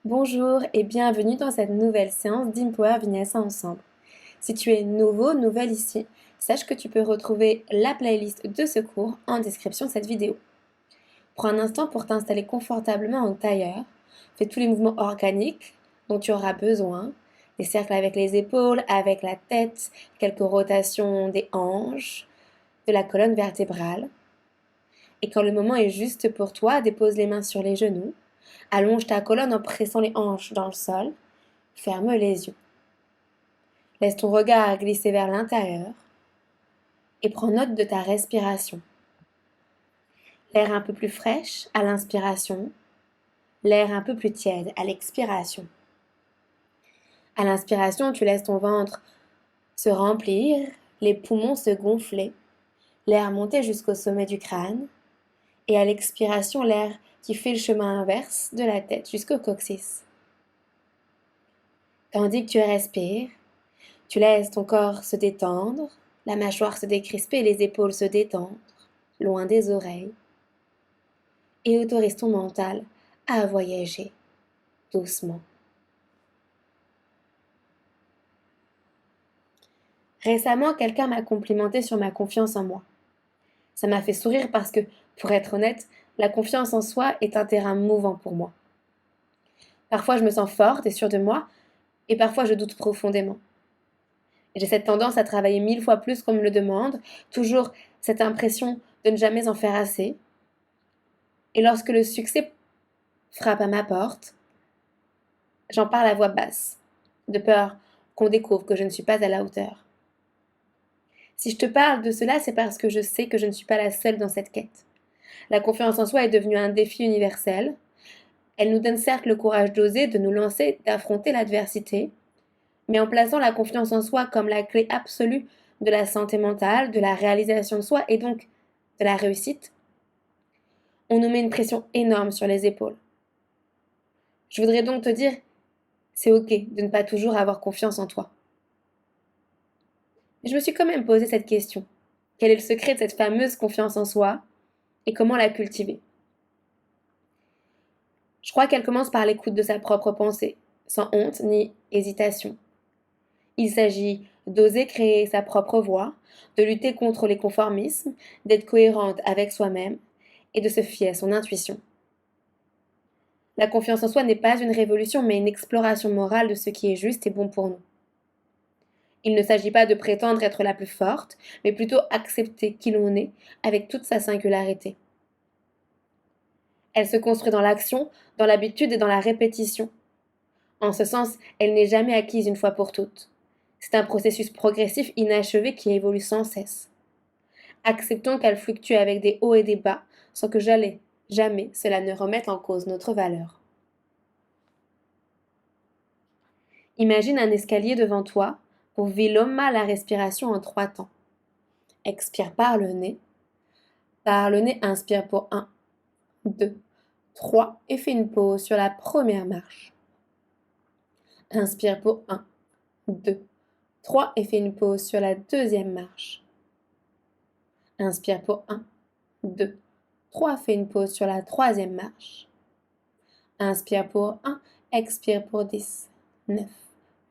Bonjour et bienvenue dans cette nouvelle séance d'Empower Vinyasa Ensemble. Si tu es nouveau, nouvelle ici, sache que tu peux retrouver la playlist de ce cours en description de cette vidéo. Prends un instant pour t'installer confortablement en tailleur. Fais tous les mouvements organiques dont tu auras besoin. Des cercles avec les épaules, avec la tête, quelques rotations des hanches, de la colonne vertébrale. Et quand le moment est juste pour toi, dépose les mains sur les genoux. Allonge ta colonne en pressant les hanches dans le sol. Ferme les yeux. Laisse ton regard glisser vers l'intérieur et prends note de ta respiration. L'air un peu plus fraîche à l'inspiration, l'air un peu plus tiède à l'expiration. À l'inspiration, tu laisses ton ventre se remplir, les poumons se gonfler, l'air monter jusqu'au sommet du crâne, et à l'expiration, l'air qui fait le chemin inverse de la tête jusqu'au coccyx. Tandis que tu respires, tu laisses ton corps se détendre, la mâchoire se décrisper et les épaules se détendre, loin des oreilles, et autorise ton mental à voyager doucement. Récemment, quelqu'un m'a complimenté sur ma confiance en moi. Ça m'a fait sourire parce que, pour être honnête, la confiance en soi est un terrain mouvant pour moi. Parfois, je me sens forte et sûre de moi, et parfois, je doute profondément. J'ai cette tendance à travailler 1000 fois plus qu'on me le demande, toujours cette impression de ne jamais en faire assez. Et lorsque le succès frappe à ma porte, j'en parle à voix basse, de peur qu'on découvre que je ne suis pas à la hauteur. Si je te parle de cela, c'est parce que je sais que je ne suis pas la seule dans cette quête. La confiance en soi est devenue un défi universel. Elle nous donne certes le courage d'oser, de nous lancer, d'affronter l'adversité, mais en plaçant la confiance en soi comme la clé absolue de la santé mentale, de la réalisation de soi et donc de la réussite, on nous met une pression énorme sur les épaules. Je voudrais donc te dire, c'est ok de ne pas toujours avoir confiance en toi. Mais je me suis quand même posé cette question. Quel est le secret de cette fameuse confiance en soi et comment la cultiver? Je crois qu'elle commence par l'écoute de sa propre pensée, sans honte ni hésitation. Il s'agit d'oser créer sa propre voix, de lutter contre les conformismes, d'être cohérente avec soi-même et de se fier à son intuition. La confiance en soi n'est pas une révolution, mais une exploration morale de ce qui est juste et bon pour nous. Il ne s'agit pas de prétendre être la plus forte, mais plutôt accepter qui l'on est avec toute sa singularité. Elle se construit dans l'action, dans l'habitude et dans la répétition. En ce sens, elle n'est jamais acquise une fois pour toutes. C'est un processus progressif inachevé qui évolue sans cesse. Acceptons qu'elle fluctue avec des hauts et des bas, sans que jamais cela ne remette en cause notre valeur. Imagine un escalier devant toi pour Viloma la respiration en 3 temps. Expire par le nez. Par le nez, inspire pour 1, 2, 3 et fais une pause sur la première marche. Inspire pour 1, 2, 3 et fais une pause sur la deuxième marche. Inspire pour 1, 2, 3, fais une pause sur la troisième marche. Inspire pour 1, expire pour 10, 9,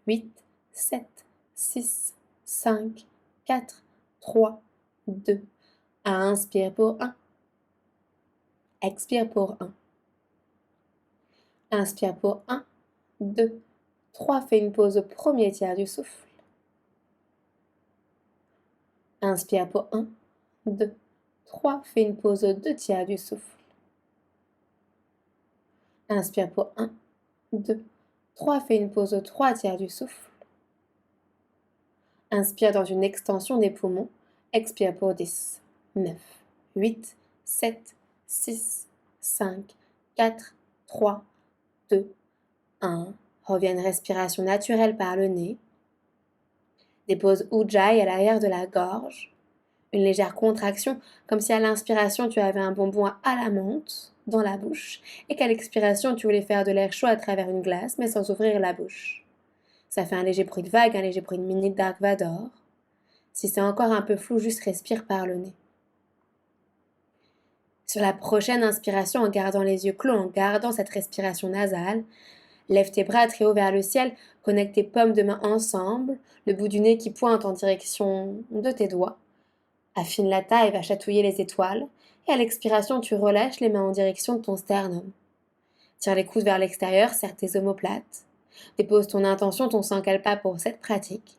8, 7, 6, 5, 4, 3, 2, 1. Inspire pour 1, expire pour 1. Inspire pour 1, 2, 3, fais une pause au premier tiers du souffle. Inspire pour 1, 2, 3, fais une pause aux 2 tiers du souffle. Inspire pour 1, 2, 3, fais une pause aux 3 tiers du souffle. Inspire dans une extension des poumons. Expire pour 10, 9, 8, 7, 6, 5, 4, 3, 2, 1. Reviens une respiration naturelle par le nez. Dépose Ujjayi à l'arrière de la gorge. Une légère contraction, comme si à l'inspiration tu avais un bonbon à la menthe dans la bouche et qu'à l'expiration tu voulais faire de l'air chaud à travers une glace mais sans ouvrir la bouche. Ça fait un léger bruit de vague, un léger bruit de minute Dark Vador. Si c'est encore un peu flou, juste respire par le nez. Sur la prochaine inspiration, en gardant les yeux clos, en gardant cette respiration nasale, Lève tes bras très haut vers le ciel, connecte tes paumes de main ensemble, le bout du nez qui pointe en direction de tes doigts. Affine la taille, va chatouiller les étoiles. Et à l'expiration, tu relâches les mains en direction de ton sternum. Tire les coudes vers l'extérieur, serre tes omoplates. Dépose ton intention, ton sankalpa pour cette pratique.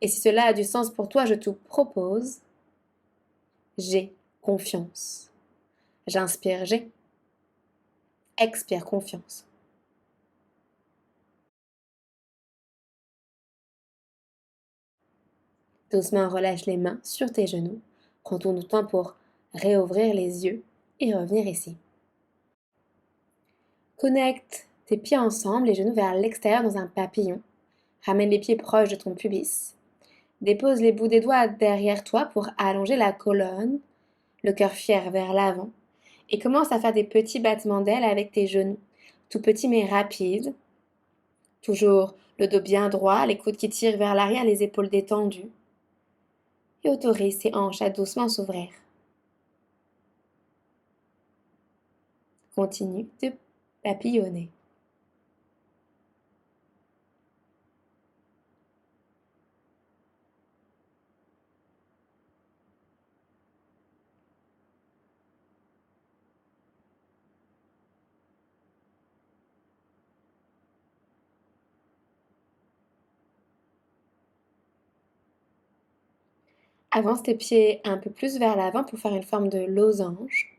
Et si cela a du sens pour toi, je te propose j'ai confiance. J'inspire j'ai. Expire confiance. Doucement relâche les mains sur tes genoux. Prends ton temps pour réouvrir les yeux et revenir ici. Connecte tes pieds ensemble, les genoux vers l'extérieur dans un papillon. Ramène les pieds proches de ton pubis. Dépose les bouts des doigts derrière toi pour allonger la colonne, le cœur fier vers l'avant. Et commence à faire des petits battements d'ailes avec tes genoux. Tout petits mais rapides. Toujours le dos bien droit, les coudes qui tirent vers l'arrière, les épaules détendues. Et autorise tes hanches à doucement s'ouvrir. Continue de papillonner. Avance tes pieds un peu plus vers l'avant pour faire une forme de losange.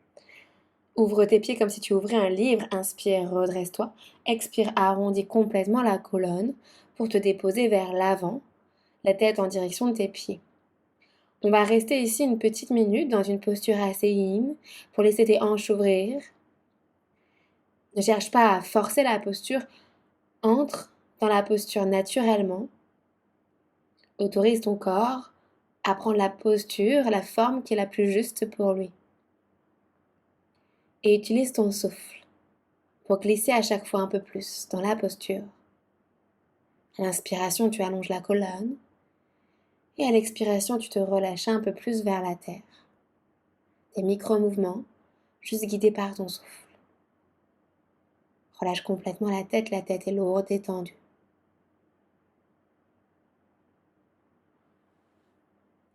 Ouvre tes pieds comme si tu ouvrais un livre. Inspire, redresse-toi. Expire, arrondis complètement la colonne pour te déposer vers l'avant, la tête en direction de tes pieds. On va rester ici une petite minute dans une posture assez yin pour laisser tes hanches s'ouvrir. Ne cherche pas à forcer la posture. Entre dans la posture naturellement. Autorise ton corps à prendre la posture, la forme qui est la plus juste pour lui. Et utilise ton souffle pour glisser à chaque fois un peu plus dans la posture. À l'inspiration, tu allonges la colonne. Et à l'expiration, tu te relâches un peu plus vers la terre. Des micro-mouvements, juste guidés par ton souffle. Relâche complètement la tête est lourde, détendue.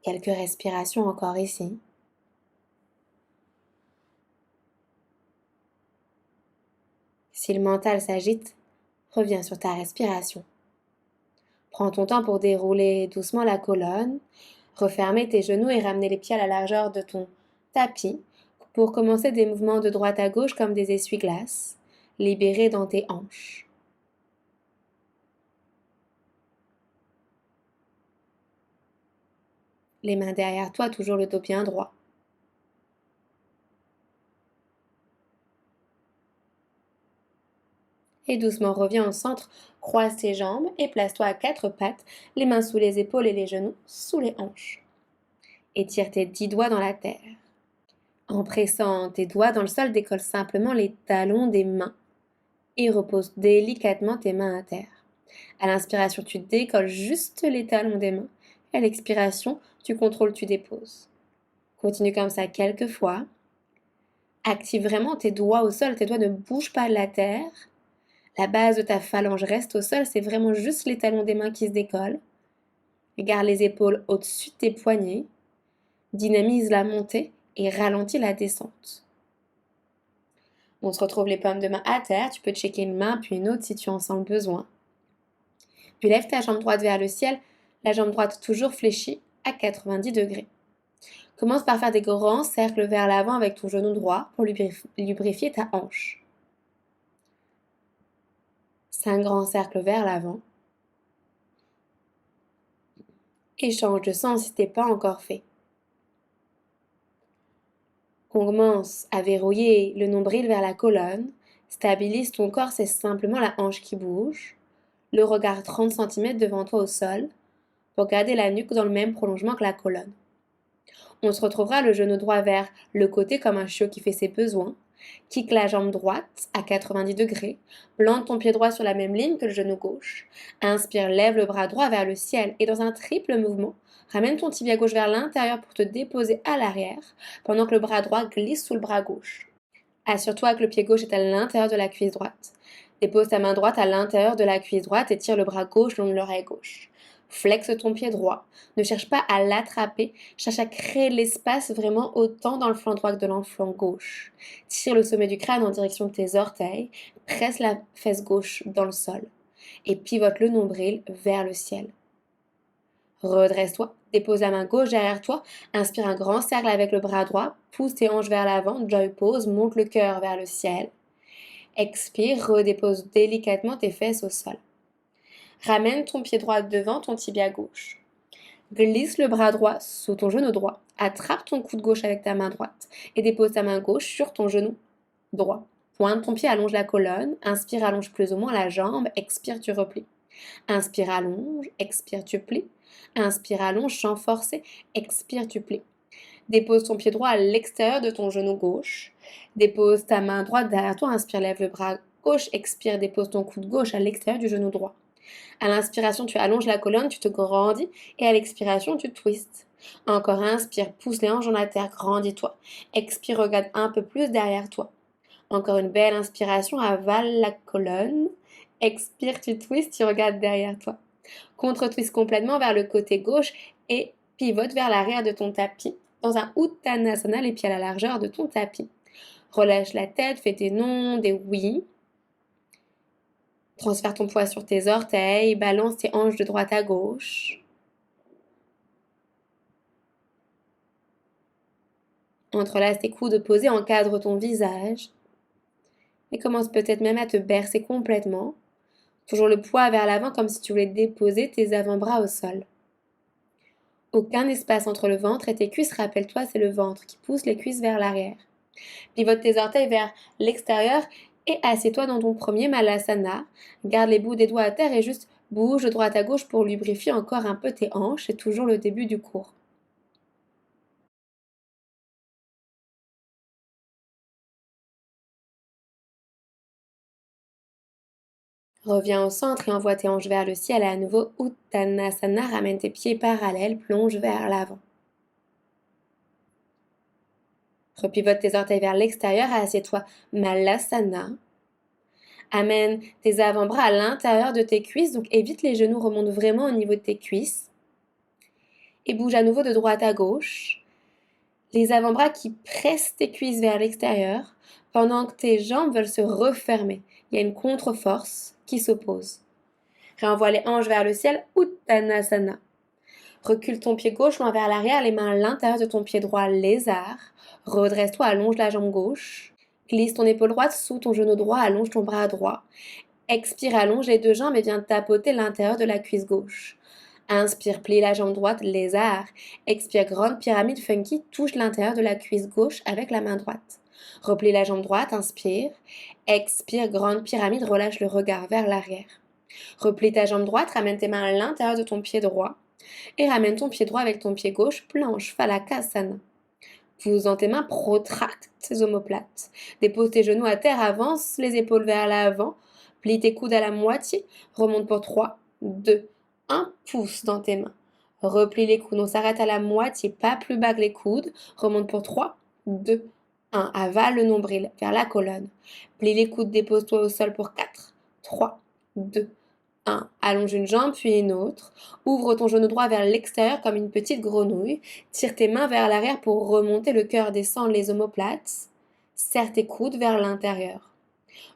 Quelques respirations encore ici. Si le mental s'agite, reviens sur ta respiration. Prends ton temps pour dérouler doucement la colonne, refermer tes genoux et ramener les pieds à la largeur de ton tapis pour commencer des mouvements de droite à gauche comme des essuie-glaces, libérés dans tes hanches. Les mains derrière toi, toujours le dos bien droit. Et doucement reviens au centre, croise tes jambes et place-toi à quatre pattes, les mains sous les épaules et les genoux sous les hanches. Étire tes 10 doigts dans la terre. En pressant tes doigts dans le sol, décolle simplement les talons des mains et repose délicatement tes mains à terre. À l'inspiration, tu décolles juste les talons des mains. À l'expiration, tu contrôles, tu déposes. Continue comme ça quelques fois. Active vraiment tes doigts au sol, tes doigts ne bougent pas de la terre. La base de ta phalange reste au sol, c'est vraiment juste les talons des mains qui se décollent. Garde les épaules au-dessus de tes poignets. Dynamise la montée et ralentis la descente. On se retrouve les paumes de main à terre. Tu peux checker une main puis une autre si tu en sens le besoin. Puis lève ta jambe droite vers le ciel, la jambe droite toujours fléchie à 90 degrés. Commence par faire des grands cercles vers l'avant avec ton genou droit pour lubrifier ta hanche. 5 grands cercles vers l'avant. Et change de sens si ce n'est pas encore fait. Commence à verrouiller le nombril vers la colonne. Stabilise ton corps, c'est simplement la hanche qui bouge. Le regard 30 cm devant toi au sol pour garder la nuque dans le même prolongement que la colonne. On se retrouvera le genou droit vers le côté comme un chiot qui fait ses besoins. Kick la jambe droite à 90 degrés. Plante ton pied droit sur la même ligne que le genou gauche. Inspire, lève le bras droit vers le ciel et dans un triple mouvement, ramène ton tibia gauche vers l'intérieur pour te déposer à l'arrière pendant que le bras droit glisse sous le bras gauche. Assure-toi que le pied gauche est à l'intérieur de la cuisse droite. Dépose ta main droite à l'intérieur de la cuisse droite et tire le bras gauche long de l'oreille gauche. Flexe ton pied droit. Ne cherche pas à l'attraper, cherche à créer de l'espace vraiment autant dans le flanc droit que dans le flanc gauche. Tire le sommet du crâne en direction de tes orteils, presse la fesse gauche dans le sol et pivote le nombril vers le ciel. Redresse-toi, dépose la main gauche derrière toi, inspire un grand cercle avec le bras droit, pousse tes hanches vers l'avant, joy pose, monte le cœur vers le ciel. Expire, redépose délicatement tes fesses au sol. Ramène ton pied droit devant ton tibia gauche. Glisse le bras droit sous ton genou droit. Attrape ton coude gauche avec ta main droite et dépose ta main gauche sur ton genou droit. Pointe ton pied, allonge la colonne. Inspire, allonge plus ou moins la jambe. Expire, tu replies. Inspire, allonge. Expire, tu plies. Inspire, allonge, champ forcé. Expire, tu plies. Dépose ton pied droit à l'extérieur de ton genou gauche. Dépose ta main droite derrière toi. Inspire, lève le bras gauche. Expire, dépose ton coude gauche à l'extérieur du genou droit. À l'inspiration, tu allonges la colonne, tu te grandis. Et à l'expiration, tu twistes. Encore inspire, pousse les hanches dans la terre, grandis-toi. Expire, regarde un peu plus derrière toi. Encore une belle inspiration, avale la colonne. Expire, tu twistes, tu regardes derrière toi. Contre-twist complètement vers le côté gauche et pivote vers l'arrière de ton tapis. Dans un Uttanasana, les pieds à la largeur de ton tapis. Relâche la tête, fais des non, des oui. Transfère ton poids sur tes orteils, balance tes hanches de droite à gauche. Entrelace tes coudes posés, encadre ton visage. Et commence peut-être même à te bercer complètement. Toujours le poids vers l'avant comme si tu voulais déposer tes avant-bras au sol. Aucun espace entre le ventre et tes cuisses, rappelle-toi, c'est le ventre qui pousse les cuisses vers l'arrière. Pivote tes orteils vers l'extérieur et assieds-toi dans ton premier Malasana. Garde les bouts des doigts à terre et juste bouge de droite à gauche pour lubrifier encore un peu tes hanches. C'est toujours le début du cours. Reviens au centre et envoie tes hanches vers le ciel. À nouveau, Uttanasana, ramène tes pieds parallèles, plonge vers l'avant. Repivote tes orteils vers l'extérieur et assieds-toi Malasana. Amène tes avant-bras à l'intérieur de tes cuisses, donc évite les genoux, remonte vraiment au niveau de tes cuisses. Et bouge à nouveau de droite à gauche. Les avant-bras qui pressent tes cuisses vers l'extérieur, pendant que tes jambes veulent se refermer. Il y a une contre-force qui s'oppose. Réenvoie les hanches vers le ciel, Uttanasana. Recule ton pied gauche loin vers l'arrière, les mains à l'intérieur de ton pied droit, lézard. Redresse-toi, allonge la jambe gauche. Glisse ton épaule droite sous ton genou droit, allonge ton bras droit. Expire, allonge les deux jambes et viens tapoter l'intérieur de la cuisse gauche. Inspire, plie la jambe droite, lézard. Expire, grande pyramide funky, touche l'intérieur de la cuisse gauche avec la main droite. Replie la jambe droite, inspire. Expire, grande pyramide, relâche le regard vers l'arrière. Replie ta jambe droite, ramène tes mains à l'intérieur de ton pied droit. Et ramène ton pied droit avec ton pied gauche, planche, Phalakasana. Pousse dans tes mains, protracte tes omoplates. Dépose tes genoux à terre, avance les épaules vers l'avant. Plie tes coudes à la moitié. Remonte pour 3, 2, 1. Pousse dans tes mains. Replie les coudes. On s'arrête à la moitié, pas plus bas que les coudes. Remonte pour 3, 2, 1. Avale le nombril vers la colonne. Plie les coudes, dépose-toi au sol pour 4, 3, 2, 1. Allonge une jambe puis une autre. Ouvre ton genou droit vers l'extérieur comme une petite grenouille. Tire tes mains vers l'arrière pour remonter le cœur, descendre les omoplates. Serre tes coudes vers l'intérieur.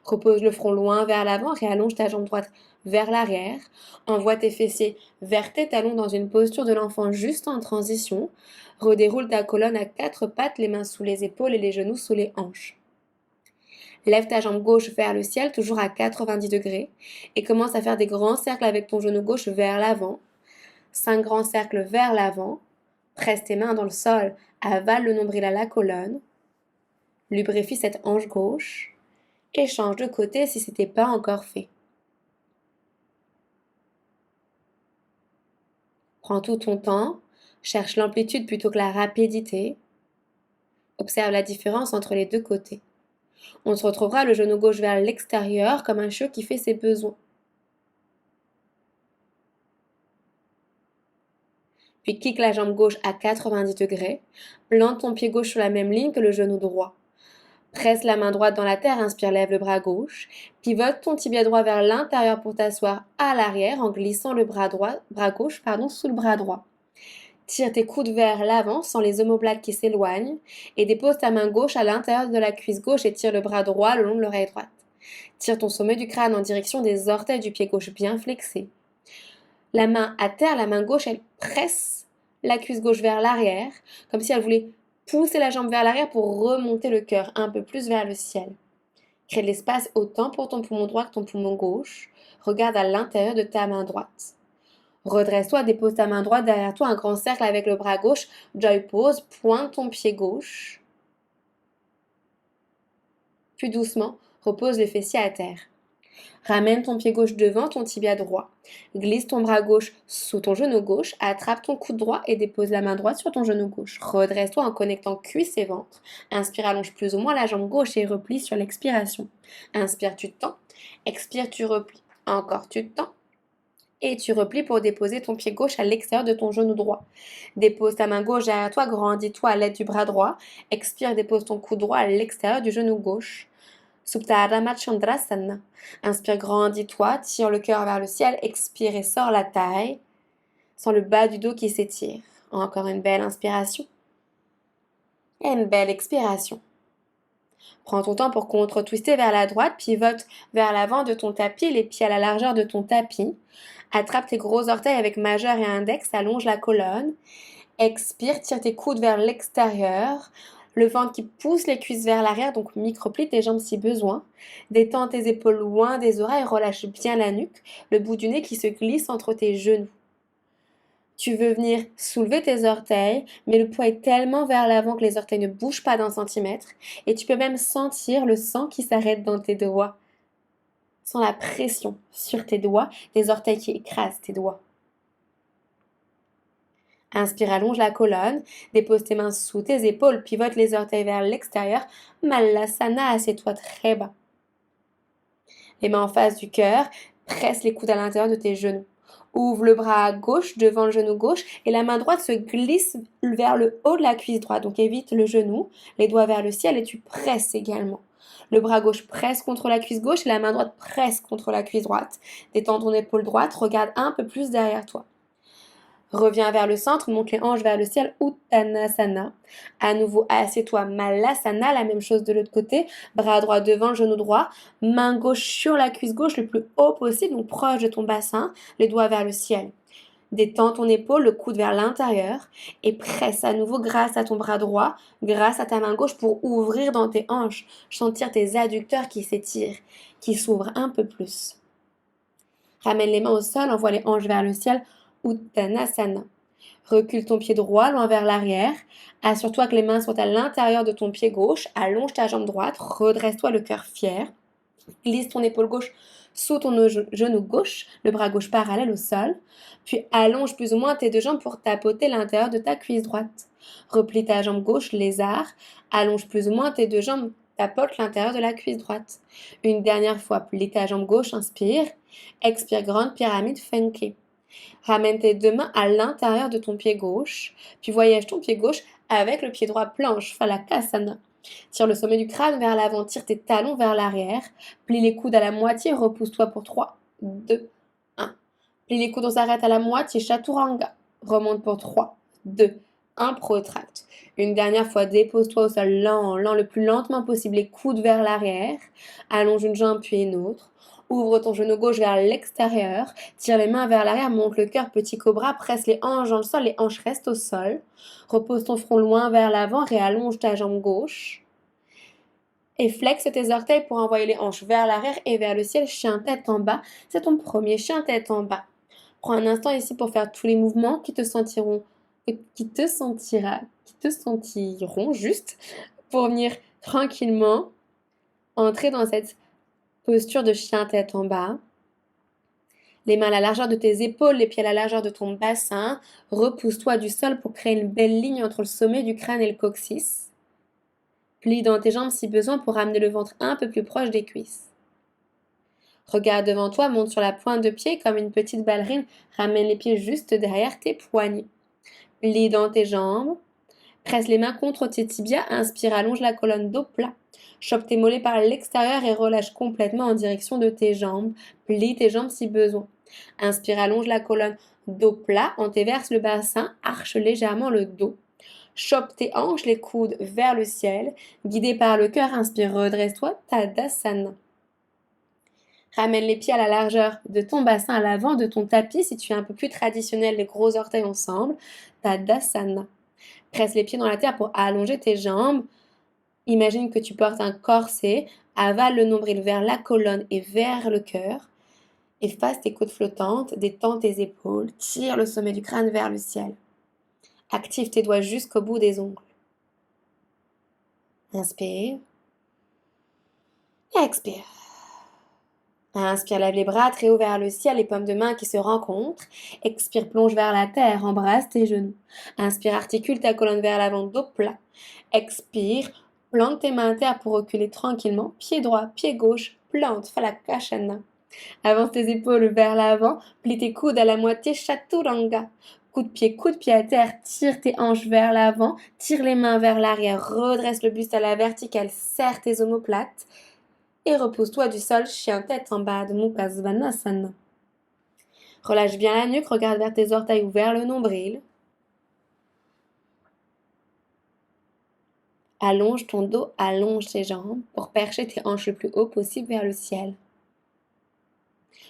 Repose le front loin vers l'avant, réallonge ta jambe droite vers l'arrière. Envoie tes fessiers vers tes talons dans une posture de l'enfant juste en transition. Redéroule ta colonne à 4 pattes, les mains sous les épaules et les genoux sous les hanches. Lève ta jambe gauche vers le ciel, toujours à 90 degrés, et commence à faire des grands cercles avec ton genou gauche vers l'avant. 5 grands cercles vers l'avant. Presse tes mains dans le sol, avale le nombril à la colonne. Lubrifie cette hanche gauche et change de côté si ce n'était pas encore fait. Prends tout ton temps, cherche l'amplitude plutôt que la rapidité. Observe la différence entre les deux côtés. On se retrouvera le genou gauche vers l'extérieur comme un chiot qui fait ses besoins. Puis kick la jambe gauche à 90 degrés. Plante ton pied gauche sur la même ligne que le genou droit. Presse la main droite dans la terre, inspire, lève le bras gauche. Pivote ton tibia droit vers l'intérieur pour t'asseoir à l'arrière en glissant le bras gauche sous le bras droit. Tire tes coudes vers l'avant sans les omoplates qui s'éloignent et dépose ta main gauche à l'intérieur de la cuisse gauche et tire le bras droit le long de l'oreille droite. Tire ton sommet du crâne en direction des orteils du pied gauche bien flexés. La main à terre, la main gauche, elle presse la cuisse gauche vers l'arrière, comme si elle voulait pousser la jambe vers l'arrière pour remonter le cœur un peu plus vers le ciel. Crée de l'espace autant pour ton poumon droit que ton poumon gauche. Regarde à l'intérieur de ta main droite. Redresse-toi, dépose ta main droite derrière toi, un grand cercle avec le bras gauche. Joy pose, pointe ton pied gauche. Puis doucement, repose les fessiers à terre. Ramène ton pied gauche devant ton tibia droit. Glisse ton bras gauche sous ton genou gauche, attrape ton coude droit et dépose la main droite sur ton genou gauche. Redresse-toi en connectant cuisse et ventre. Inspire, allonge plus ou moins la jambe gauche et replie sur l'expiration. Inspire, tu tends. Expire, tu replies. Encore, tu tends. Et tu replies pour déposer ton pied gauche à l'extérieur de ton genou droit. Dépose ta main gauche derrière toi, grandis-toi à l'aide du bras droit. Expire, dépose ton coude droit à l'extérieur du genou gauche. Supta Chandrasana. Inspire, grandis-toi, tire le cœur vers le ciel, expire et sors la taille, sans le bas du dos qui s'étire. Encore une belle inspiration. Et une belle expiration. Prends ton temps pour contre-twister vers la droite, pivote vers l'avant de ton tapis, les pieds à la largeur de ton tapis. Attrape tes gros orteils avec majeur et index, allonge la colonne. Expire, tire tes coudes vers l'extérieur. Le ventre qui pousse les cuisses vers l'arrière, donc microplie tes jambes si besoin. Détends tes épaules loin des oreilles, relâche bien la nuque, le bout du nez qui se glisse entre tes genoux. Tu veux venir soulever tes orteils, mais le poids est tellement vers l'avant que les orteils ne bougent pas d'un centimètre. Et tu peux même sentir le sang qui s'arrête dans tes doigts. Sens la pression sur tes doigts, des orteils qui écrasent tes doigts. Inspire, allonge la colonne, dépose tes mains sous tes épaules, pivote les orteils vers l'extérieur. Malasana, assieds-toi très bas. Les mains en face du cœur, presse les coudes à l'intérieur de tes genoux. Ouvre le bras gauche devant le genou gauche et la main droite se glisse vers le haut de la cuisse droite. Donc évite le genou, les doigts vers le ciel et tu presses également. Le bras gauche presse contre la cuisse gauche et la main droite presse contre la cuisse droite. Détends ton épaule droite, regarde un peu plus derrière toi. Reviens vers le centre, monte les hanches vers le ciel, Uttanasana. À nouveau, assieds-toi, Malasana, la même chose de l'autre côté. Bras droit devant le genou droit, main gauche sur la cuisse gauche le plus haut possible, donc proche de ton bassin, les doigts vers le ciel. Détends ton épaule, le coude vers l'intérieur et presse à nouveau grâce à ton bras droit, grâce à ta main gauche pour ouvrir dans tes hanches, sentir tes adducteurs qui s'étirent, qui s'ouvrent un peu plus. Ramène les mains au sol, envoie les hanches vers le ciel, Uttanasana. Recule ton pied droit loin vers l'arrière. Assure-toi que les mains sont à l'intérieur de ton pied gauche. Allonge ta jambe droite. Redresse-toi le cœur fier. Glisse ton épaule gauche sous ton genou gauche, le bras gauche parallèle au sol. Puis allonge plus ou moins tes deux jambes pour tapoter l'intérieur de ta cuisse droite. Replie ta jambe gauche, lézard. Allonge plus ou moins tes deux jambes. Tapote l'intérieur de la cuisse droite. Une dernière fois, plie ta jambe gauche, inspire. Expire, grande pyramide, funky. Ramène tes deux mains à l'intérieur de ton pied gauche, puis voyage ton pied gauche avec le pied droit planche, Falakasana. Tire le sommet du crâne vers l'avant, tire tes talons vers l'arrière, plie les coudes à la moitié, repousse-toi pour 3, 2, 1. Plie les coudes, on s'arrête à la moitié, Chaturanga. Remonte pour 3, 2, 1, protracte. Une dernière fois, dépose-toi au sol lent, le plus lentement possible, les coudes vers l'arrière. Allonge une jambe puis une autre. Ouvre ton genou gauche vers l'extérieur, tire les mains vers l'arrière, monte le cœur, petit cobra, presse les hanches dans le sol, les hanches restent au sol. Repose ton front loin vers l'avant, réallonge ta jambe gauche. Et flexe tes orteils pour envoyer les hanches vers l'arrière et vers le ciel, chien tête en bas. C'est ton premier chien tête en bas. Prends un instant ici pour faire tous les mouvements qui te sentiront juste pour venir tranquillement entrer dans cette posture de chien tête en bas. Les mains à la largeur de tes épaules, les pieds à la largeur de ton bassin. Repousse-toi du sol pour créer une belle ligne entre le sommet du crâne et le coccyx. Plie dans tes jambes si besoin pour ramener le ventre un peu plus proche des cuisses. Regarde devant toi, monte sur la pointe de pied comme une petite ballerine. Ramène les pieds juste derrière tes poignets. Plie dans tes jambes. Presse les mains contre tes tibias, inspire, allonge la colonne, dos plat. Chope tes mollets par l'extérieur et relâche complètement en direction de tes jambes. Plie tes jambes si besoin. Inspire, allonge la colonne, dos plat, antéverse le bassin, arche légèrement le dos. Chope tes hanches, les coudes vers le ciel. Guidé par le cœur, inspire, redresse-toi, Tadasana. Ramène les pieds à la largeur de ton bassin, à l'avant de ton tapis. Si tu es un peu plus traditionnel, les gros orteils ensemble, Tadasana. Presse les pieds dans la terre pour allonger tes jambes. Imagine que tu portes un corset. Avale le nombril vers la colonne et vers le cœur. Efface tes côtes flottantes, détends tes épaules, tire le sommet du crâne vers le ciel. Active tes doigts jusqu'au bout des ongles. Inspire. Expire. Inspire, lève les bras très haut vers le ciel, les paumes de main qui se rencontrent. Expire, plonge vers la terre, embrasse tes genoux. Inspire, articule ta colonne vers l'avant, dos plat. Expire, plante tes mains à terre pour reculer tranquillement. Pied droit, pied gauche, plante, Phalakashana. Avance tes épaules vers l'avant, plie tes coudes à la moitié, Chaturanga. Coup de pied à terre, tire tes hanches vers l'avant, tire les mains vers l'arrière, redresse le buste à la verticale, serre tes omoplates et repose-toi du sol, chien tête en bas de Mukha Svanasana. Relâche bien la nuque, regarde vers tes orteils ou vers le nombril. Allonge ton dos, allonge tes jambes pour percher tes hanches le plus haut possible vers le ciel.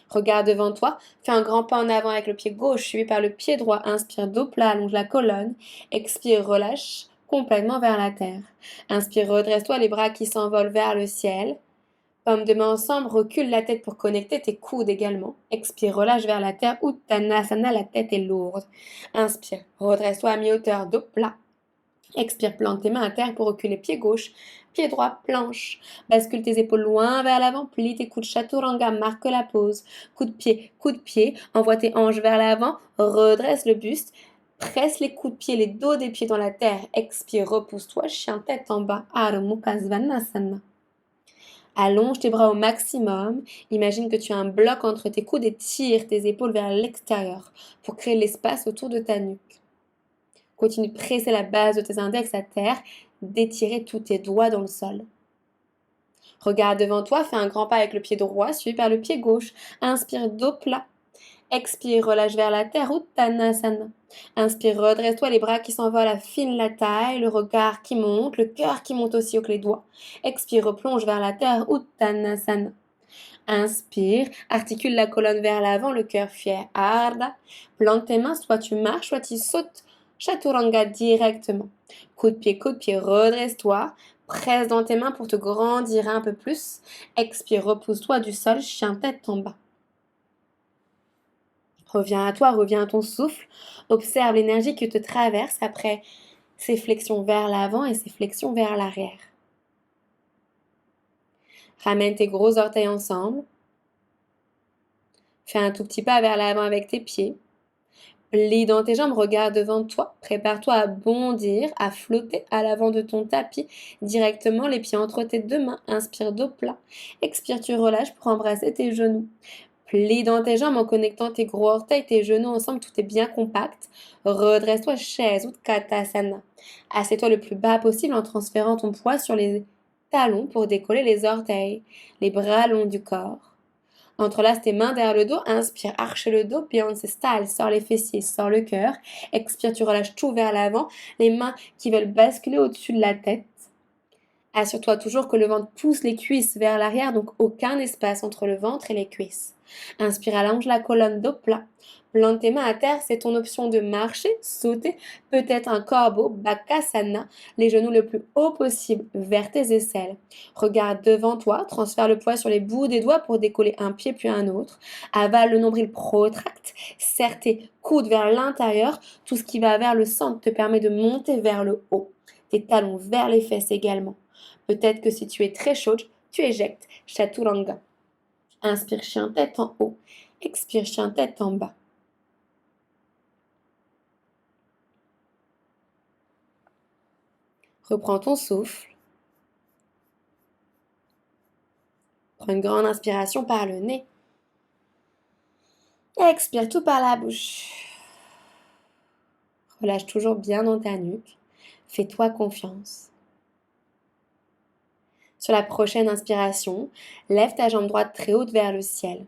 Regarde devant toi, fais un grand pas en avant avec le pied gauche suivi par le pied droit. Inspire, dos plat, allonge la colonne. Expire, relâche complètement vers la terre. Inspire, redresse-toi, les bras qui s'envolent vers le ciel. Paumes de main ensemble, recule la tête pour connecter tes coudes également. Expire, relâche vers la terre. Uttanasana, la tête est lourde. Inspire, redresse-toi à mi-hauteur, dos plat. Expire, plante tes mains à terre pour reculer pied gauche, pied droit, planche. Bascule tes épaules loin vers l'avant, plie tes coudes, Chaturanga, marque la pause. Coup de pied, envoie tes hanches vers l'avant, redresse le buste. Presse les coups de pied, les dos des pieds dans la terre. Expire, repousse-toi, chien tête en bas, Ardha Mukha Svanasana. Allonge tes bras au maximum. Imagine que tu as un bloc entre tes coudes et tire tes épaules vers l'extérieur pour créer l'espace autour de ta nuque. Continue de presser la base de tes index à terre, d'étirer tous tes doigts dans le sol. Regarde devant toi, fais un grand pas avec le pied droit, suivi par le pied gauche. Inspire, dos plat. Expire, relâche vers la terre, Uttanasana. Inspire, redresse-toi, les bras qui s'envolent, affine la taille, le regard qui monte, le cœur qui monte aussi avec les doigts. Expire, replonge vers la terre, Uttanasana. Inspire, articule la colonne vers l'avant, le cœur fier, Ardha. Plante tes mains, soit tu marches, soit tu sautes. Chaturanga directement. Coup de pied, redresse-toi. Presse dans tes mains pour te grandir un peu plus. Expire, repousse-toi du sol, chien tête en bas. Reviens à toi, reviens à ton souffle. Observe l'énergie qui te traverse après ces flexions vers l'avant et ces flexions vers l'arrière. Ramène tes gros orteils ensemble. Fais un tout petit pas vers l'avant avec tes pieds. Plie dans tes jambes, regarde devant toi. Prépare-toi à bondir, à flotter à l'avant de ton tapis, directement les pieds entre tes deux mains. Inspire, dos plat. Expire, tu relâches pour embrasser tes genoux. Plie dans tes jambes en connectant tes gros orteils, tes genoux ensemble, tout est bien compact. Redresse-toi, chaise ou Utkatasana. Assieds-toi le plus bas possible en transférant ton poids sur les talons pour décoller les orteils, les bras longs du corps. Entrelace tes mains derrière le dos, inspire, arche le dos, Beyoncé style, sors les fessiers, sors le cœur. Expire, tu relâches tout vers l'avant, les mains qui veulent basculer au-dessus de la tête. Assure-toi toujours que le ventre pousse les cuisses vers l'arrière, donc aucun espace entre le ventre et les cuisses. Inspire, allonge la colonne, dos plat. Plante tes mains à terre, c'est ton option de marcher, sauter, peut-être un corbeau, Bakasana, les genoux le plus haut possible vers tes aisselles. Regarde devant toi, transfère le poids sur les bouts des doigts pour décoller un pied puis un autre. Avale le nombril, protracte, serre tes coudes vers l'intérieur, tout ce qui va vers le centre te permet de monter vers le haut. Tes talons vers les fesses également. Peut-être que si tu es très chaude, tu éjectes Chaturanga. Inspire, chien tête en haut. Expire, chien tête en bas. Reprends ton souffle. Prends une grande inspiration par le nez. Et expire tout par la bouche. Relâche toujours bien dans ta nuque. Fais-toi confiance. Sur la prochaine inspiration, lève ta jambe droite très haute vers le ciel.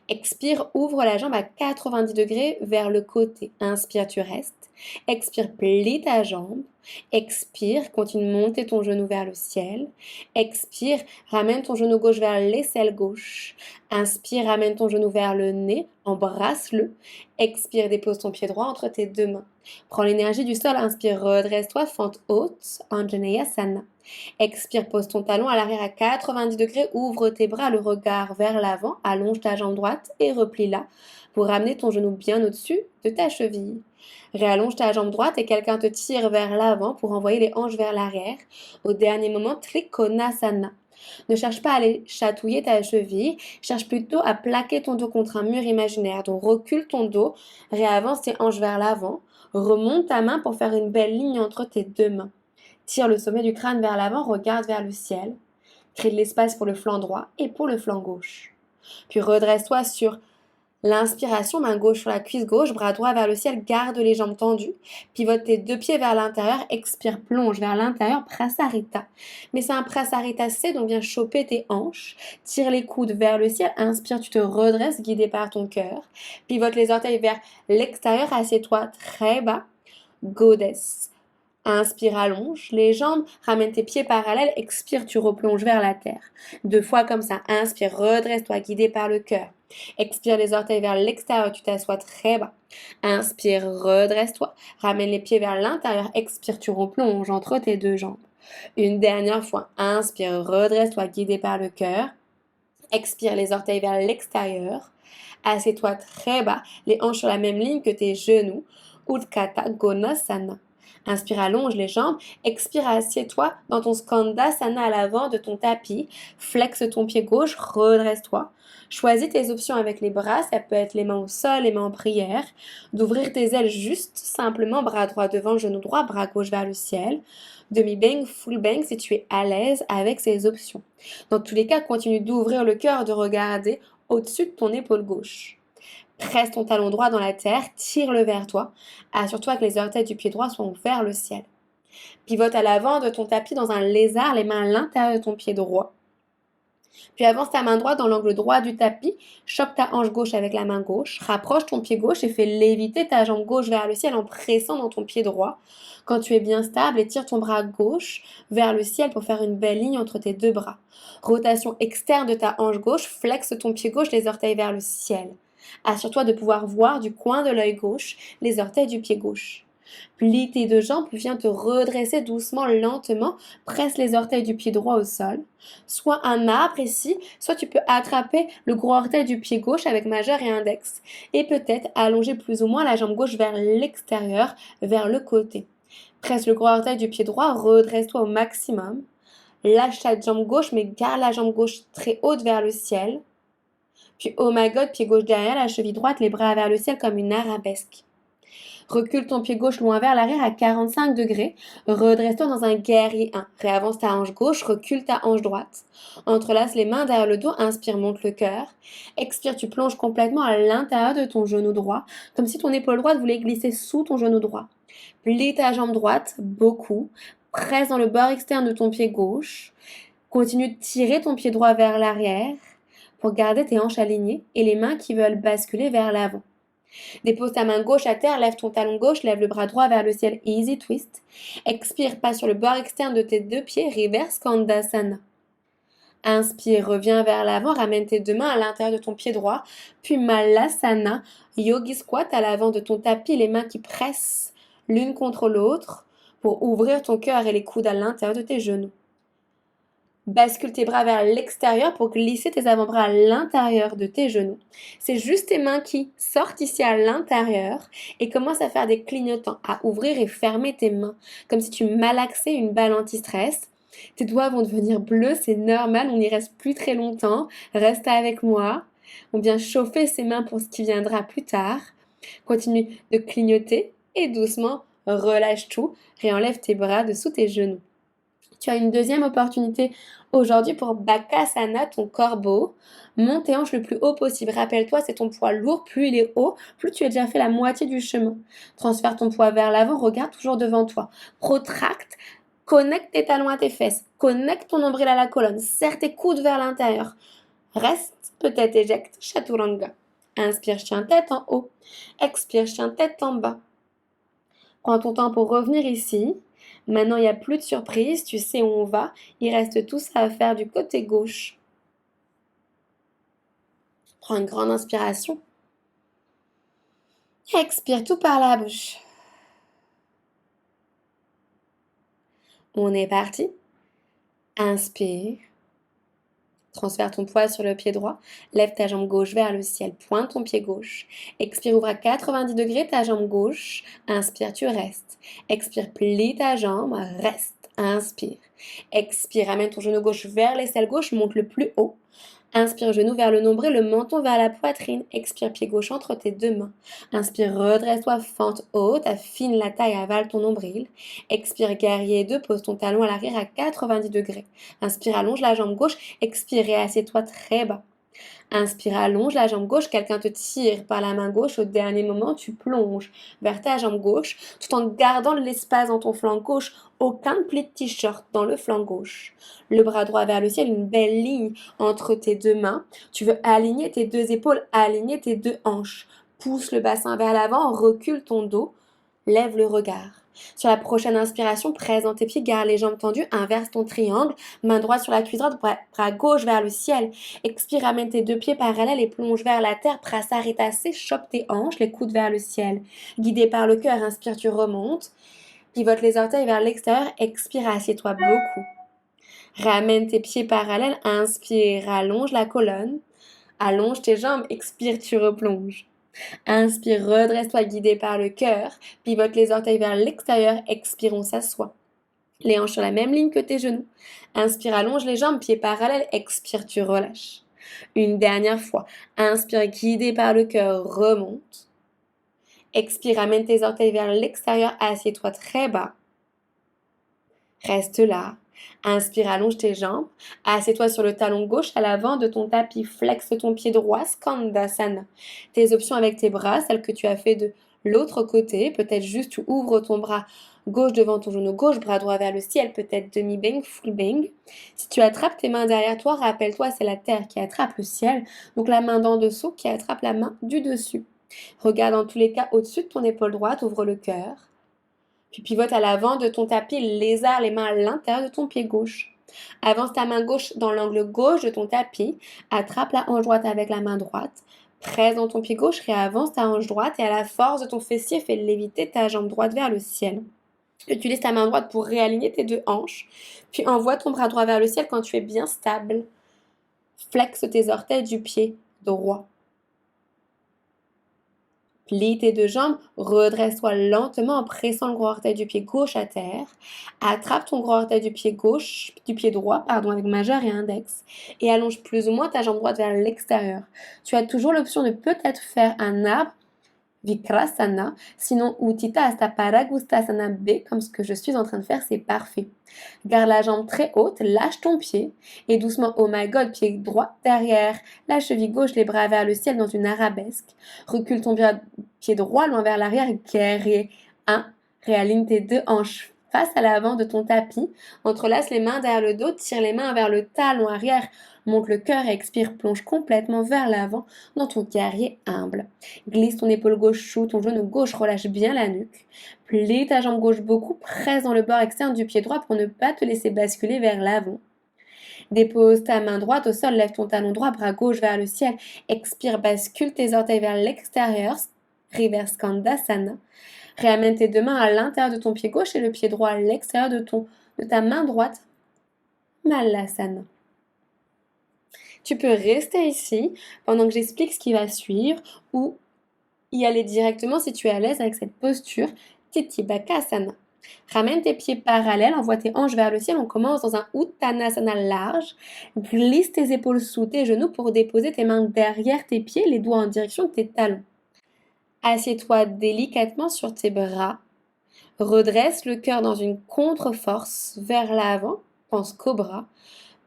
Expire, ouvre la jambe à 90 degrés vers le côté. Inspire, tu restes. Expire, plie ta jambe. Expire, continue de monter ton genou vers le ciel. Expire, ramène ton genou gauche vers l'aisselle gauche. Inspire, ramène ton genou vers le nez, embrasse-le. Expire, dépose ton pied droit entre tes deux mains. Prends l'énergie du sol, inspire, redresse-toi, fente haute, Anjaneyasana. Expire, pose ton talon à l'arrière à 90 degrés, ouvre tes bras, le regard vers l'avant, allonge ta jambe droite et replie-la pour ramener ton genou bien au-dessus de ta cheville. Réallonge ta jambe droite et quelqu'un te tire vers l'avant pour envoyer les hanches vers l'arrière. Au dernier moment, Trikonasana. Ne cherche pas à aller chatouiller ta cheville, cherche plutôt à plaquer ton dos contre un mur imaginaire. Donc recule ton dos, réavance tes hanches vers l'avant, remonte ta main pour faire une belle ligne entre tes deux mains. Tire le sommet du crâne vers l'avant, regarde vers le ciel. Crée de l'espace pour le flanc droit et pour le flanc gauche. Puis redresse-toi sur l'inspiration, main gauche sur la cuisse gauche, bras droit vers le ciel, garde les jambes tendues. Pivote tes deux pieds vers l'intérieur, expire, plonge vers l'intérieur, Prasarita. Mais c'est un Prasarita C, donc viens choper tes hanches. Tire les coudes vers le ciel, inspire, tu te redresses, guidé par ton cœur. Pivote les orteils vers l'extérieur, assieds-toi très bas. Goddess. Inspire, allonge les jambes, ramène tes pieds parallèles, expire, tu replonges vers la terre. 2 fois comme ça, inspire, redresse-toi, guidé par le cœur. Expire les orteils vers l'extérieur, tu t'assois très bas. Inspire, redresse-toi, ramène les pieds vers l'intérieur, expire, tu replonges entre tes deux jambes. Une dernière fois, inspire, redresse-toi, guidé par le cœur. Expire les orteils vers l'extérieur. Assieds-toi très bas, les hanches sur la même ligne que tes genoux. Utthata Konasana. Inspire, allonge les jambes. Expire, assieds-toi dans ton Skandasana à l'avant de ton tapis. Flexe ton pied gauche, redresse-toi. Choisis tes options avec les bras, ça peut être les mains au sol, les mains en prière. D'ouvrir tes ailes juste, simplement, bras droit devant, genou droit, bras gauche vers le ciel. Demi-bang, full bang si tu es à l'aise avec ces options. Dans tous les cas, continue d'ouvrir le cœur, de regarder au-dessus de ton épaule gauche. Presse ton talon droit dans la terre, tire-le vers toi. Assure-toi que les orteils du pied droit sont vers le ciel. Pivote à l'avant de ton tapis dans un lézard, les mains à l'intérieur de ton pied droit. Puis avance ta main droite dans l'angle droit du tapis, chope ta hanche gauche avec la main gauche, rapproche ton pied gauche et fais léviter ta jambe gauche vers le ciel en pressant dans ton pied droit. Quand tu es bien stable, étire ton bras gauche vers le ciel pour faire une belle ligne entre tes deux bras. Rotation externe de ta hanche gauche, flexe ton pied gauche, les orteils vers le ciel. Assure-toi de pouvoir voir du coin de l'œil gauche les orteils du pied gauche. Plie tes deux jambes, puis viens te redresser doucement, lentement. Presse les orteils du pied droit au sol. Soit un arbre ici, soit tu peux attraper le gros orteil du pied gauche avec majeur et index. Et peut-être allonger plus ou moins la jambe gauche vers l'extérieur, vers le côté. Presse le gros orteil du pied droit, redresse-toi au maximum. Lâche ta jambe gauche, mais garde la jambe gauche très haute vers le ciel. Puis, oh my god, pied gauche derrière, la cheville droite, les bras vers le ciel comme une arabesque. Recule ton pied gauche loin vers l'arrière à 45 degrés. Redresse-toi dans un guerrier 1. Réavance ta hanche gauche, recule ta hanche droite. Entrelace les mains derrière le dos, inspire, monte le cœur. Expire, tu plonges complètement à l'intérieur de ton genou droit, comme si ton épaule droite voulait glisser sous ton genou droit. Plie ta jambe droite, beaucoup. Presse dans le bord externe de ton pied gauche. Continue de tirer ton pied droit vers l'arrière pour garder tes hanches alignées et les mains qui veulent basculer vers l'avant. Dépose ta main gauche à terre, lève ton talon gauche, lève le bras droit vers le ciel, easy twist. Expire, passe sur le bord externe de tes deux pieds, reverse Skandasana. Inspire, reviens vers l'avant, ramène tes deux mains à l'intérieur de ton pied droit, puis Malasana, Yogi Squat à l'avant de ton tapis, les mains qui pressent l'une contre l'autre pour ouvrir ton cœur et les coudes à l'intérieur de tes genoux. Bascule tes bras vers l'extérieur pour glisser tes avant-bras à l'intérieur de tes genoux. C'est juste tes mains qui sortent ici à l'intérieur et commencent à faire des clignotants, à ouvrir et fermer tes mains, comme si tu malaxais une balle anti-stress. Tes doigts vont devenir bleus, c'est normal, on n'y reste plus très longtemps. Reste avec moi. On vient chauffer ses mains pour ce qui viendra plus tard. Continue de clignoter et doucement relâche tout. Réenlève tes bras dessous tes genoux. Tu as une deuxième opportunité aujourd'hui pour Bakasana, ton corbeau. Monte tes hanches le plus haut possible. Rappelle-toi, c'est ton poids lourd. Plus il est haut, plus tu as déjà fait la moitié du chemin. Transfère ton poids vers l'avant. Regarde toujours devant toi. Protracte. Connecte tes talons à tes fesses. Connecte ton nombril à la colonne. Serre tes coudes vers l'intérieur. Reste, peut-être éjecte, Chaturanga. Inspire, chien tête en haut. Expire, chien tête en bas. Prends ton temps pour revenir ici. Maintenant, il n'y a plus de surprise, tu sais où on va. Il reste tout ça à faire du côté gauche. Prends une grande inspiration. Expire tout par la bouche. On est parti. Inspire. Transfère ton poids sur le pied droit. Lève ta jambe gauche vers le ciel. Pointe ton pied gauche. Expire, ouvre à 90 degrés ta jambe gauche. Inspire, tu restes. Expire, plie ta jambe. Reste. Inspire. Expire, amène ton genou gauche vers l'aisselle gauche. Monte le plus haut. Inspire, genou vers le nombril, le menton vers la poitrine. Expire, pied gauche entre tes deux mains. Inspire, redresse-toi, fente haute, affine la taille, avale ton nombril. Expire, guerrier 2, pose ton talon à l'arrière à 90 degrés. Inspire, allonge la jambe gauche. Expire et assieds-toi très bas. Inspire, allonge la jambe gauche, quelqu'un te tire par la main gauche, au dernier moment tu plonges vers ta jambe gauche tout en gardant l'espace dans ton flanc gauche, aucun pli de t-shirt dans le flanc gauche. Le bras droit vers le ciel, une belle ligne entre tes deux mains. Tu veux aligner tes deux épaules, aligner tes deux hanches. Pousse le bassin vers l'avant, recule ton dos, lève le regard. Sur la prochaine inspiration, présente tes pieds, garde les jambes tendues, inverse ton triangle, main droite sur la cuisse droite, bras gauche vers le ciel. Expire, amène tes deux pieds parallèles et plonge vers la terre. Prasarita, chope tes hanches, les coudes vers le ciel. Guidé par le cœur, inspire, tu remontes. Pivote les orteils vers l'extérieur, expire, assieds-toi beaucoup. Ramène tes pieds parallèles, inspire, allonge la colonne. Allonge tes jambes, expire, tu replonges. Inspire, redresse-toi guidé par le cœur. Pivote les orteils vers l'extérieur. Expire, on s'assoit. Les hanches sur la même ligne que tes genoux. Inspire, allonge les jambes, pieds parallèles. Expire, tu relâches. Une dernière fois. Inspire, guidé par le cœur, remonte. Expire, amène tes orteils vers l'extérieur. Assieds-toi très bas. Reste là. Inspire, allonge tes jambes. Assieds-toi sur le talon gauche à l'avant de ton tapis. Flexe ton pied droit, Skandasana. Tes options avec tes bras, celles que tu as fait de l'autre côté. Peut-être juste tu ouvres ton bras gauche devant ton genou gauche, bras droit vers le ciel. Peut-être demi-bang, full bang. Si tu attrapes tes mains derrière toi, rappelle-toi, c'est la terre qui attrape le ciel. Donc la main d'en dessous qui attrape la main du dessus. Regarde dans tous les cas au-dessus de ton épaule droite, ouvre le cœur. Puis pivote à l'avant de ton tapis, lézard les mains à l'intérieur de ton pied gauche. Avance ta main gauche dans l'angle gauche de ton tapis. Attrape la hanche droite avec la main droite. Presse dans ton pied gauche, réavance ta hanche droite et à la force de ton fessier, fais léviter ta jambe droite vers le ciel. Utilise ta main droite pour réaligner tes deux hanches. Puis envoie ton bras droit vers le ciel quand tu es bien stable. Flexe tes orteils du pied droit. Plie tes deux jambes, redresse-toi lentement en pressant le gros orteil du pied gauche à terre. Attrape ton gros orteil du pied gauche, du pied droit, avec majeur et index. Et allonge plus ou moins ta jambe droite vers l'extérieur. Tu as toujours l'option de peut-être faire un arbre, Vikrasana, sinon Uttita Hasta Paragustasana B, comme ce que je suis en train de faire, c'est parfait. Garde la jambe très haute, lâche ton pied et doucement, oh my god, pied droit derrière, la cheville gauche, les bras vers le ciel dans une arabesque. Recule ton pied droit loin vers l'arrière, guerrier 1. Réaligne tes deux hanches face à l'avant de ton tapis. Entrelace les mains derrière le dos, tire les mains vers le talon arrière. Monte le cœur et expire, plonge complètement vers l'avant dans ton guerrier humble. Glisse ton épaule gauche sous ton genou gauche, relâche bien la nuque. Plie ta jambe gauche beaucoup, presse dans le bord externe du pied droit pour ne pas te laisser basculer vers l'avant. Dépose ta main droite au sol, lève ton talon droit, bras gauche vers le ciel. Expire, bascule tes orteils vers l'extérieur, reverse Skandasana. Réamène tes deux mains à l'intérieur de ton pied gauche et le pied droit à l'extérieur de ta main droite. Malasana. Tu peux rester ici pendant que j'explique ce qui va suivre ou y aller directement si tu es à l'aise avec cette posture Titibakasana. Ramène tes pieds parallèles, envoie tes hanches vers le ciel. On commence dans un Uttanasana large. Glisse tes épaules sous tes genoux pour déposer tes mains derrière tes pieds, les doigts en direction de tes talons. Assieds-toi délicatement sur tes bras. Redresse le cœur dans une contre-force vers l'avant. pense cobra.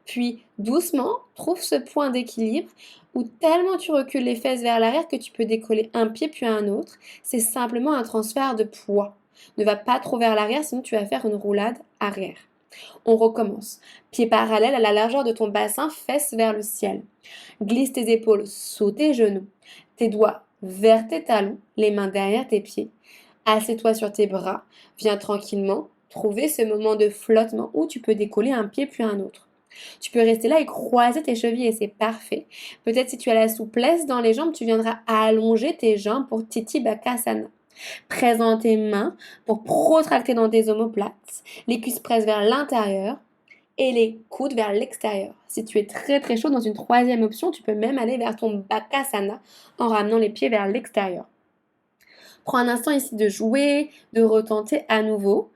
Puis doucement, trouve ce point d'équilibre où tellement tu recules les fesses vers l'arrière que tu peux décoller un pied puis un autre. C'est simplement un transfert de poids. Ne va pas trop vers l'arrière, sinon tu vas faire une roulade arrière. On recommence. Pied parallèle à la largeur de ton bassin, fesses vers le ciel. Glisse tes épaules sous tes genoux. Tes doigts vers tes talons, les mains derrière tes pieds. Assieds-toi sur tes bras. Viens tranquillement trouver ce moment de flottement où tu peux décoller un pied puis un autre. Tu peux rester là et croiser tes chevilles et c'est parfait. Peut-être si tu as la souplesse dans les jambes, tu viendras allonger tes jambes pour Titi Bakasana. Présente tes mains pour protracter dans tes omoplates. Les cuisses pressent vers l'intérieur et les coudes vers l'extérieur. Si tu es très très chaud dans une troisième option, tu peux même aller vers ton Bakasana en ramenant les pieds vers l'extérieur. Prends un instant ici de jouer, de retenter à nouveau.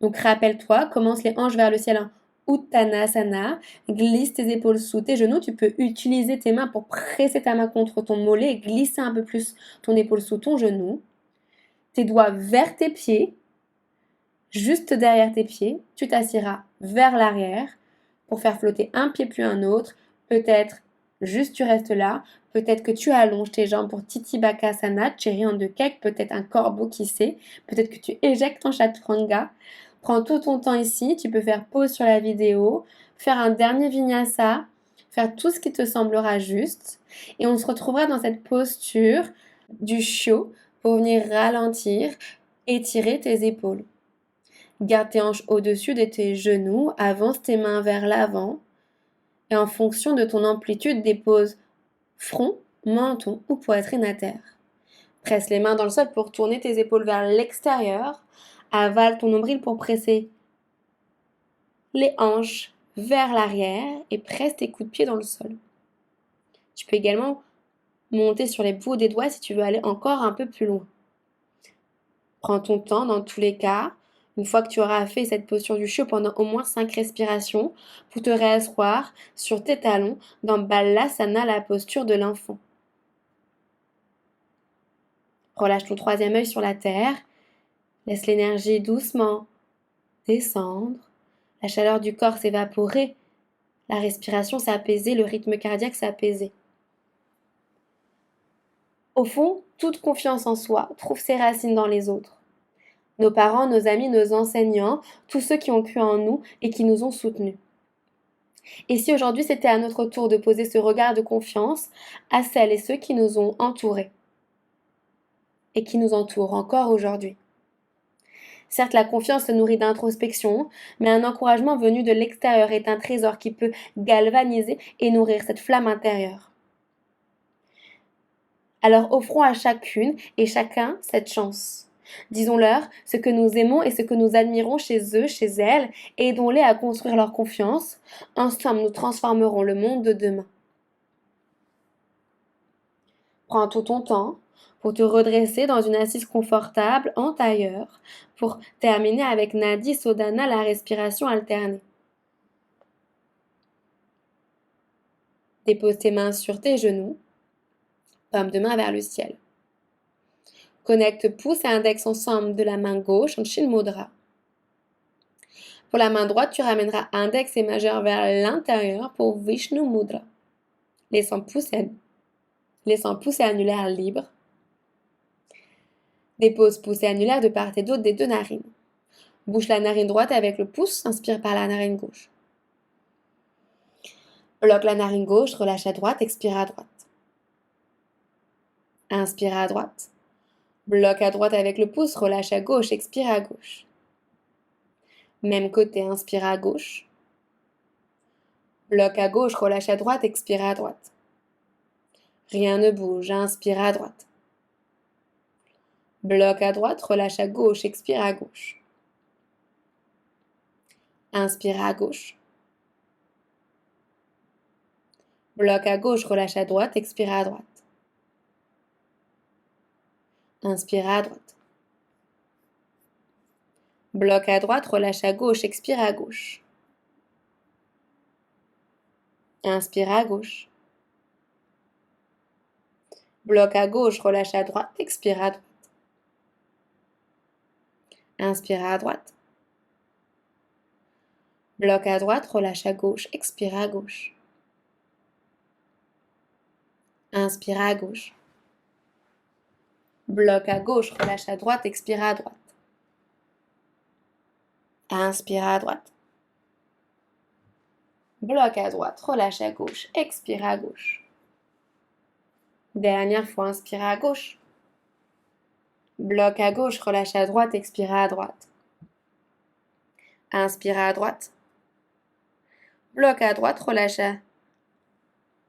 Donc rappelle-toi, commence les hanches vers le ciel en Uttanasana, glisse tes épaules sous tes genoux. Tu peux utiliser tes mains pour presser ta main contre ton mollet et glisser un peu plus ton épaule sous ton genou. Tes doigts vers tes pieds, juste derrière tes pieds. Tu t'assieras vers l'arrière pour faire flotter un pied puis un autre. Peut-être juste tu restes là. Peut-être que tu allonges tes jambes pour Titi Bakasana, Cherry en deux cakes, peut-être un corbeau qui sait. Peut-être que tu éjectes ton chaturanga. Prends tout ton temps ici. Tu peux faire pause sur la vidéo, faire un dernier vinyasa, faire tout ce qui te semblera juste. Et on se retrouvera dans cette posture du chiot pour venir ralentir, étirer tes épaules. Garde tes hanches au-dessus de tes genoux, avance tes mains vers l'avant et en fonction de ton amplitude, dépose front, menton ou poitrine à terre. Presse les mains dans le sol pour tourner tes épaules vers l'extérieur. Avale ton nombril pour presser les hanches vers l'arrière et presse tes coups de pied dans le sol. Tu peux également monter sur les bouts des doigts si tu veux aller encore un peu plus loin. Prends ton temps dans tous les cas. Une fois que tu auras fait cette posture du chiot pendant au moins 5 respirations, pour te réasseoir sur tes talons dans Balasana, la posture de l'enfant. Relâche ton troisième œil sur la terre. Laisse l'énergie doucement descendre. La chaleur du corps s'évaporer. La respiration s'apaiser, le rythme cardiaque s'apaiser. Au fond, toute confiance en soi trouve ses racines dans les autres. Nos parents, nos amis, nos enseignants, tous ceux qui ont cru en nous et qui nous ont soutenus. Et si aujourd'hui c'était à notre tour de poser ce regard de confiance à celles et ceux qui nous ont entourés et qui nous entourent encore aujourd'hui. Certes, la confiance se nourrit d'introspection, mais un encouragement venu de l'extérieur est un trésor qui peut galvaniser et nourrir cette flamme intérieure. Alors offrons à chacune et chacun cette chance. Disons-leur ce que nous aimons et ce que nous admirons chez eux, chez elles, et aidons-les à construire leur confiance. Ensemble, nous transformerons le monde de demain. Prends tout ton temps pour te redresser dans une assise confortable en tailleur, pour terminer avec Nadi Sodhana, la respiration alternée. Dépose tes mains sur tes genoux, paume de main vers le ciel. Connecte pouce et index ensemble de la main gauche en Shin Mudra. Pour la main droite, tu ramèneras index et majeur vers l'intérieur pour Vishnu Mudra. Laissant pouce et annulaire libre. Dépose pouce et annulaire de part et d'autre des deux narines. Bouche la narine droite avec le pouce, inspire par la narine gauche. Bloque la narine gauche, relâche à droite, expire à droite. Inspire à droite. Bloque à droite avec le pouce, relâche à gauche, expire à gauche. Même côté, inspire à gauche. Bloque à gauche, relâche à droite, expire à droite. Rien ne bouge, inspire à droite. Bloque à droite, relâche à gauche, expire à gauche. Inspire à gauche. Bloque à gauche, relâche à droite, expire à droite. Inspire à droite. Bloque à droite, relâche à gauche, expire à gauche. Inspire à gauche. Bloque à gauche, relâche à droite, expire à droite. Inspire à droite. Bloc à droite, relâche à gauche, expire à gauche. Inspire à gauche. Bloc à gauche, relâche à droite, expire à droite. Inspire à droite. Bloc à droite, relâche à gauche, expire à gauche. Dernière fois, inspire à gauche. Bloc à gauche, relâche à droite, expire à droite. Inspire à droite. Bloc à droite, relâche à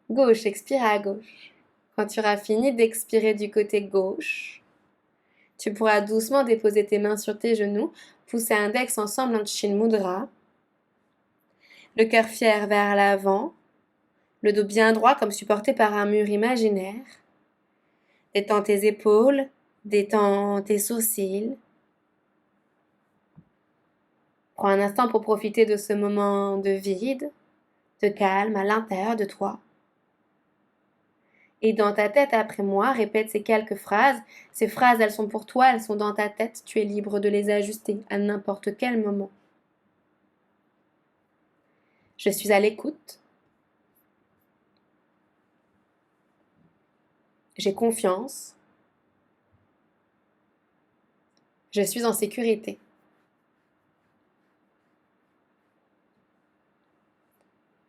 gauche, expire à gauche. Quand tu auras fini d'expirer du côté gauche, tu pourras doucement déposer tes mains sur tes genoux, pousser index ensemble en Chin Mudra. Le cœur fier vers l'avant, le dos bien droit comme supporté par un mur imaginaire. Détends tes épaules, détends tes sourcils. Prends un instant pour profiter de ce moment de vide, de calme à l'intérieur de toi. Et dans ta tête, après moi, répète ces quelques phrases. Ces phrases, elles sont pour toi, elles sont dans ta tête. Tu es libre de les ajuster à n'importe quel moment. Je suis à l'écoute. J'ai confiance. Je suis en sécurité.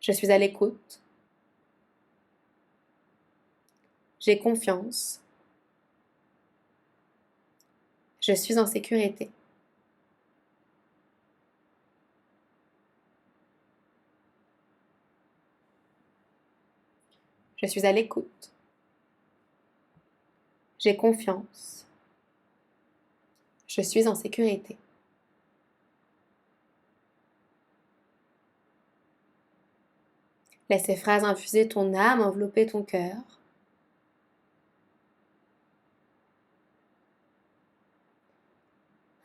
Je suis à l'écoute. J'ai confiance. Je suis en sécurité. Je suis à l'écoute. J'ai confiance. Je suis en sécurité. Laisse ces phrases infuser ton âme, envelopper ton cœur.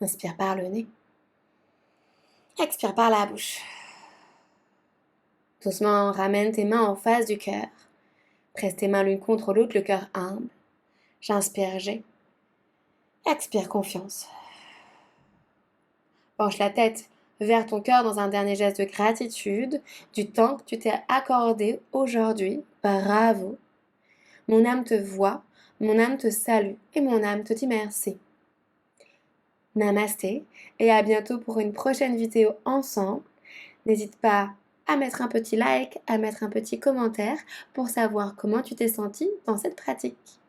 Inspire par le nez. Expire par la bouche. Doucement, ramène tes mains en face du cœur. Presse tes mains l'une contre l'autre, le cœur humble. J'inspire, j'ai. Expire, confiance. Penche la tête vers ton cœur dans un dernier geste de gratitude du temps que tu t'es accordé aujourd'hui. Bravo. Mon âme te voit, mon âme te salue et mon âme te dit merci. Namasté et à bientôt pour une prochaine vidéo ensemble. N'hésite pas à mettre un petit like, à mettre un petit commentaire pour savoir comment tu t'es senti dans cette pratique.